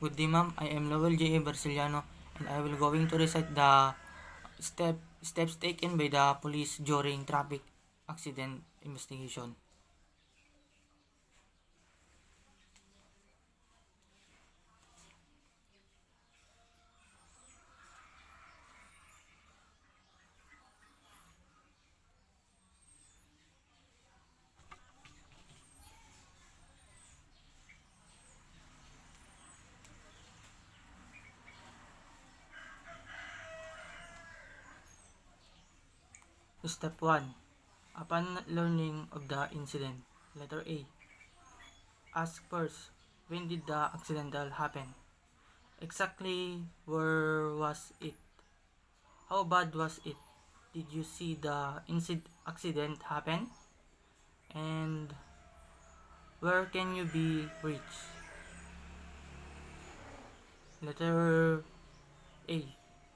Good day, ma'am. I am Lowell J. A. Barceliano, and I will going to recite the steps taken by the police during traffic accident investigation. Step 1. Upon learning of the incident, letter A. Ask first, when did the accidental happen? Exactly where was it? How bad was it? Did you see the accident happen? And where can you be reached? Letter A.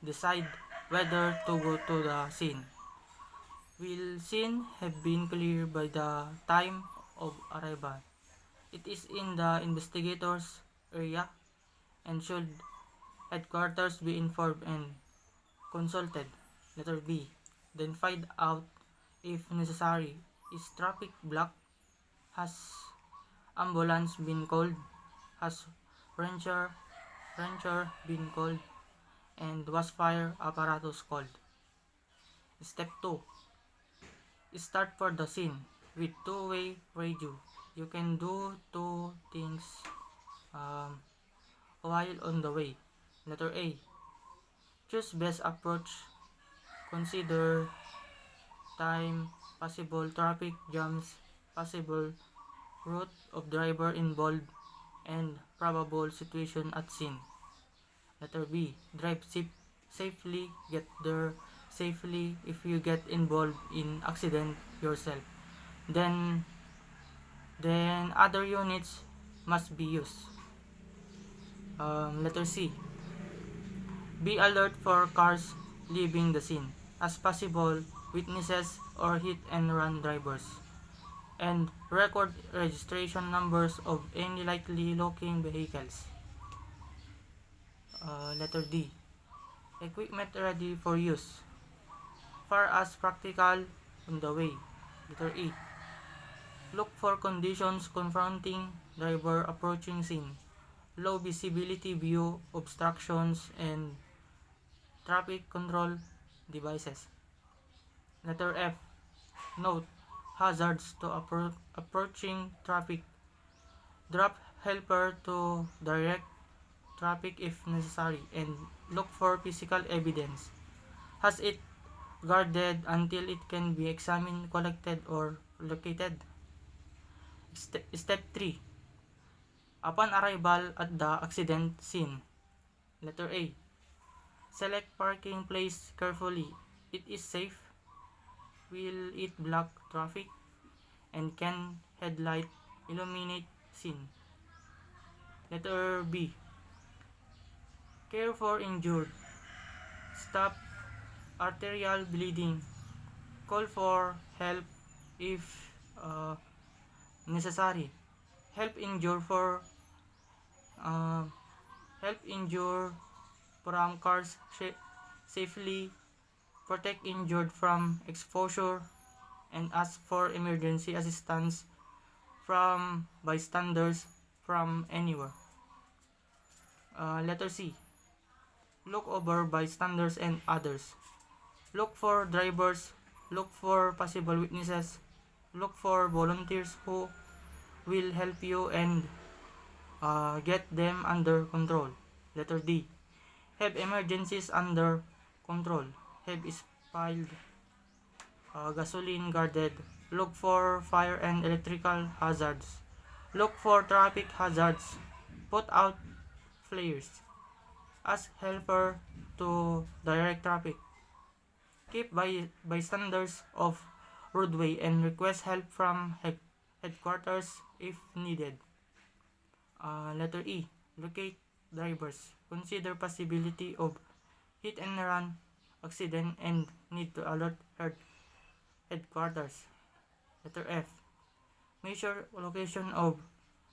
Decide whether to go to the scene. Will scene have been clear by the time of arrival? It is in the investigators' area, and should headquarters be informed and consulted? Letter B. Then find out if necessary. Is traffic blocked? Has ambulance been called? Has ranger been called? And was fire apparatus called? Step 2. Start for the scene with two-way radio. You can do two things while on the way. Letter A. Choose best approach. Consider time, possible traffic jams, possible route of driver involved, and probable situation at scene. Letter B. Drive safely. Get there safely. If you get involved in accident yourself, then other units must be used. Letter C. Be alert for cars leaving the scene as possible witnesses or hit and run drivers, and record registration numbers of any likely looking vehicles. Letter D. Equipment ready for use far as practical on the way. Letter E. Look for conditions confronting driver approaching scene, low visibility view, obstructions, and traffic control devices. Letter F. Note hazards to approaching traffic. Drop helper to direct traffic if necessary, and look for physical evidence. Has it guarded until it can be examined, collected, or located? Step 3. Upon arrival at the accident scene. Letter A. Select parking place carefully. It is safe. Will it block traffic? And can headlight illuminate scene? Letter B. Care for injured. Stop arterial bleeding. Call for help if necessary. Help injured from cars safely. Protect injured from exposure, and ask for emergency assistance from bystanders from anywhere. Letter C. Look over bystanders and others. Look for drivers. Look for possible witnesses. Look for volunteers who will help you and get them under control. Letter D. Have emergencies under control. Have spilled gasoline guarded. Look for fire and electrical hazards. Look for traffic hazards. Put out flares. Ask helper to direct traffic. Keep bystanders off roadway and request help from headquarters if needed. Letter E. Locate drivers. Consider possibility of hit and run accident and need to alert headquarters. Letter F. Measure location of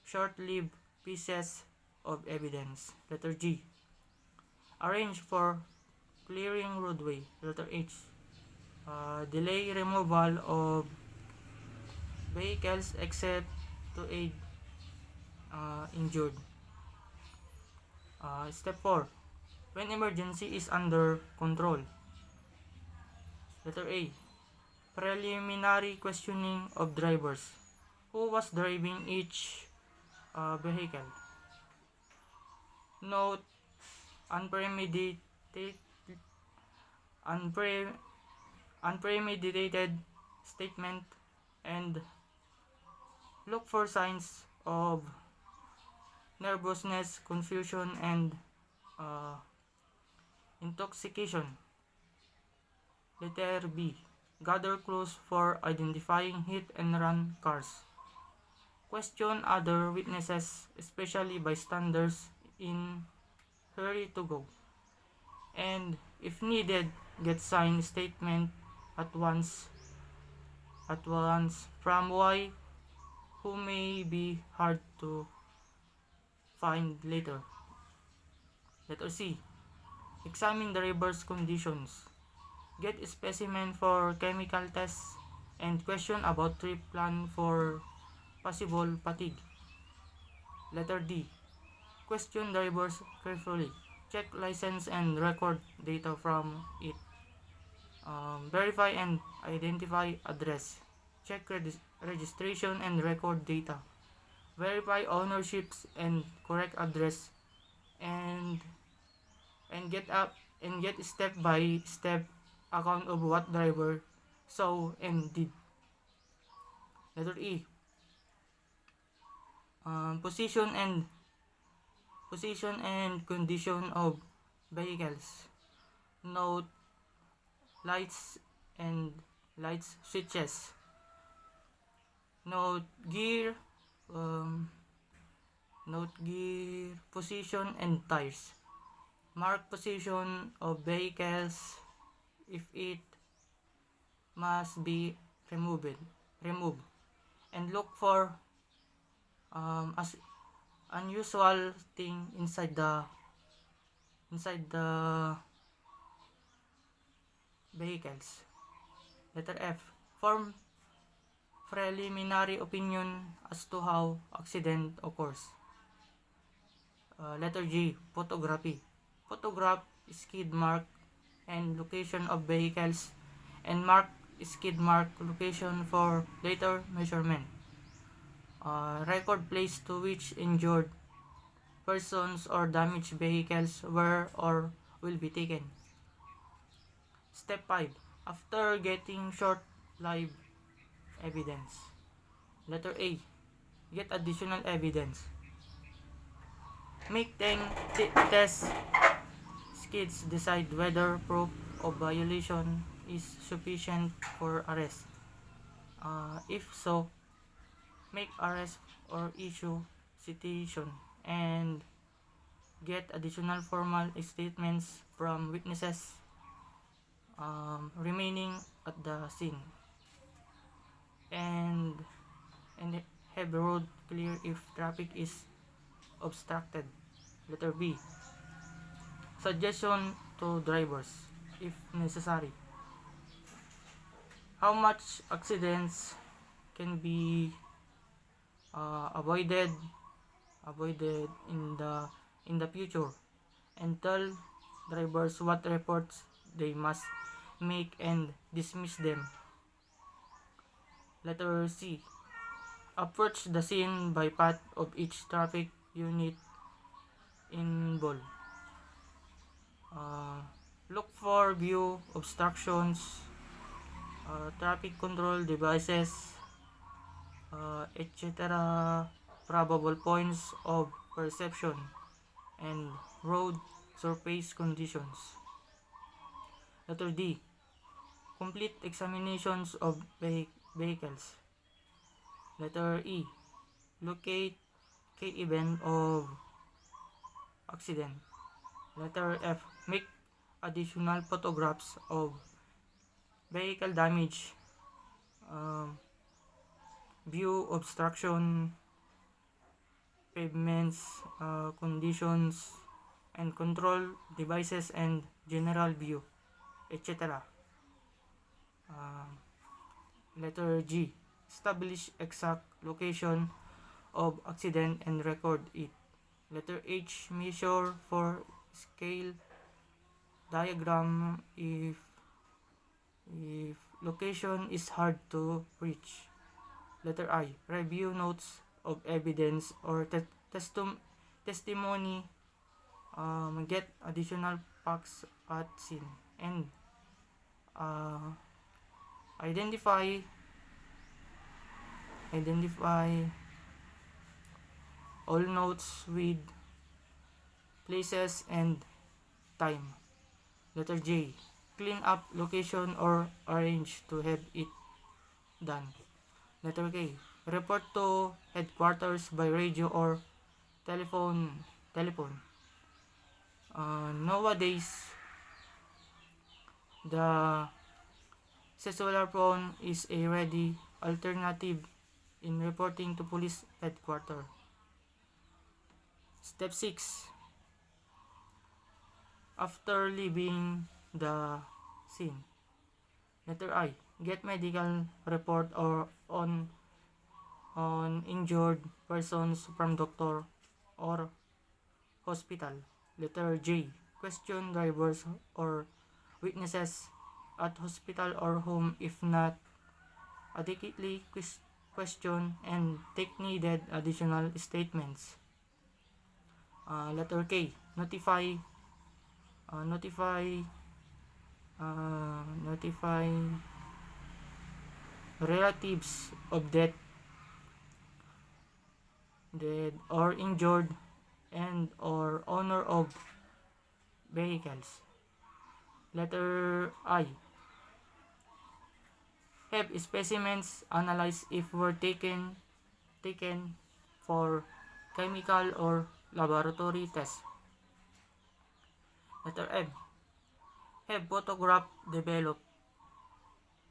short-lived pieces of evidence. Letter G. Arrange for clearing roadway. Letter H. Delay removal of vehicles except to aid injured. Step 4. When emergency is under control. Letter A. Preliminary questioning of drivers. Who was driving each vehicle? Note unpremeditated unpremeditated statement, and look for signs of nervousness, confusion, and uh, intoxication. Letter B. Gather clues for identifying hit and run cars. Question other witnesses, especially bystanders in hurry to go. And if needed, get signed statement at once from Y, who may be hard to find later. Letter C. Examine the driver's conditions. Get a specimen for chemical tests and question about trip plan for possible fatigue. Letter D. Question drivers carefully. Check license and record data from it. Verify and identify address. Check registration and record data. Verify ownerships and correct address, and get step by step account of what driver saw and did. Letter E. Position and condition of vehicles. Note lights and lights switches. Note gear position and tires. Mark position of vehicles if it must be removed, and look for as unusual thing inside the vehicles. Letter F. Form preliminary opinion as to how accident occurs. Letter G. Photography. Photograph skid mark and location of vehicles, and mark skid mark location for later measurement. Record place to which injured persons or damaged vehicles were or will be taken. Step 5. After getting short live evidence. Letter A. Get additional evidence. Make 10 test skids, decide whether proof of violation is sufficient for arrest. If so, make arrest or issue citation, and get additional formal statements from witnesses remaining at the scene, and have the road clear if traffic is obstructed. Letter B. Suggestion to drivers if necessary. How much accidents can be avoided in the future, and tell drivers what reports they must make and dismiss them. Letter C. Approach the scene by path of each traffic unit involved. Look for view obstructions, traffic control devices, etc., probable points of perception, and road surface conditions. Letter D. Complete examinations of vehicles. Letter E. Locate key event of accident. Letter F. Make additional photographs of vehicle damage, view obstruction, pavements, conditions, and control devices and general view, etc. Uh, Letter G. Establish exact location of accident and record it. Letter H. Measure for scale diagram if location is hard to reach. Letter I. Review notes of evidence or testimony. Get additional facts at scene. And uh, identify all notes with places and time. Letter J. Clean up location or arrange to have it done. Letter K. Report to headquarters by radio or telephone. Nowadays, the cellular phone is a ready alternative in reporting to police headquarters. Step 6. After leaving the scene. Letter I. Get medical report or on injured persons from doctor or hospital. Letter J. Question drivers or witnesses at hospital or home if not adequately question and take needed additional statements. Letter K. Notify relatives of dead or injured and or owner of vehicles. Letter I. Have specimens analyzed if were taken for chemical or laboratory tests. Letter M. Have photograph developed.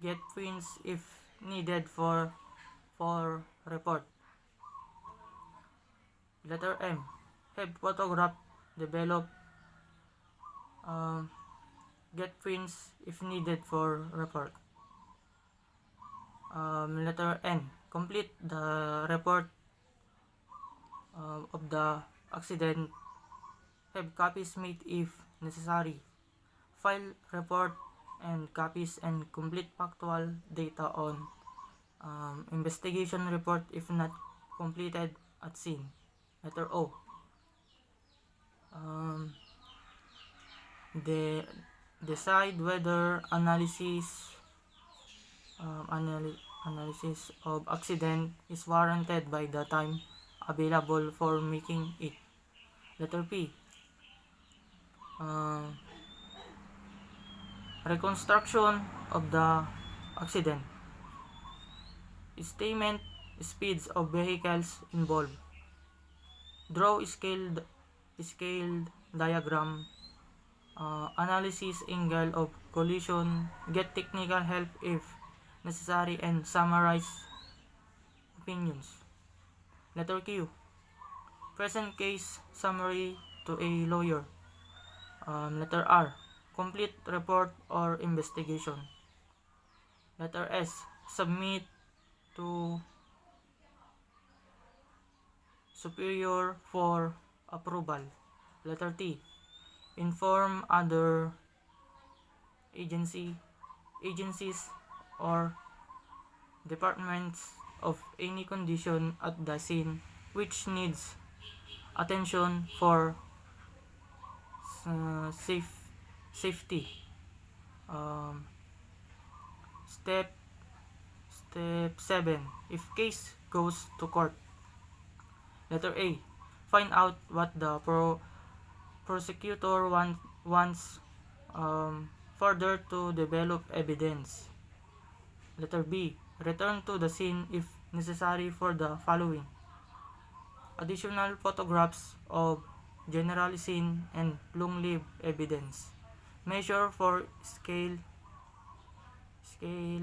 Get prints if needed for report. Letter M. Have photograph developed. Get prints if needed for report. Letter N. Complete the report of the accident. Have copies made if necessary. File report and copies and complete factual data on investigation report if not completed at scene. Letter O. Decide whether analysis of accident is warranted by the time available for making it. Letter P. Reconstruction of the accident. Estimate speeds of vehicles involved. Draw scaled diagram. Analysis angle of collision. Get technical help if necessary and summarize opinions. Letter Q. Present case summary to a lawyer. Letter R. Complete report or investigation. Letter S. Submit to superior for approval. Letter T. Inform other agencies or departments of any condition at the scene which needs attention for safety. Step 7. If case goes to court. Letter A. Find out what the prosecutor wants further to develop evidence. Letter B. Return to the scene if necessary for the following: additional photographs of general scene and long-lived evidence. Measure for scale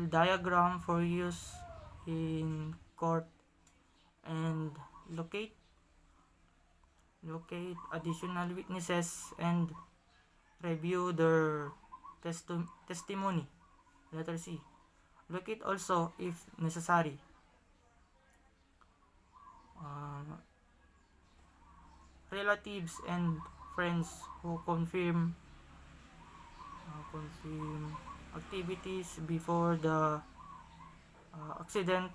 diagram for use in court, and locate Locate additional witnesses and review their testimony. Letter C. Locate also if necessary. Uh, Relatives and friends who confirm activities before the accident,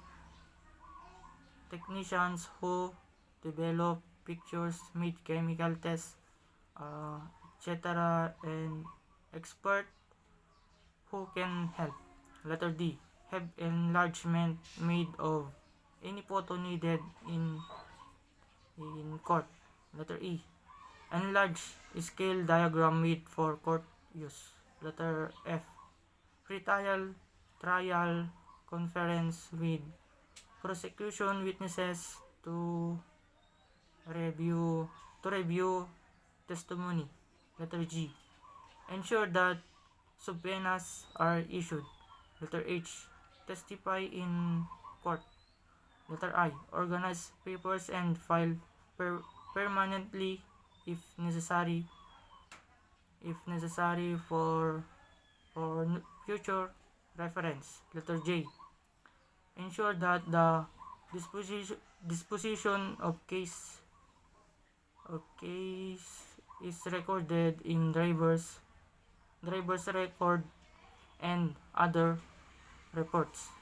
technicians who develop pictures, made chemical tests, uh, etc., and expert who can help. Letter D. Have enlargement made of any photo needed in court. Letter E. Enlarge scale diagram made for court use. Letter F. Trial conference with prosecution witnesses review to review testimony. Letter G. Ensure that subpoenas are issued. Letter H. Testify in court. Letter I. Organize papers and file permanently if necessary for future reference. Letter J. Ensure that the disposition of case is recorded in driver's record and other reports.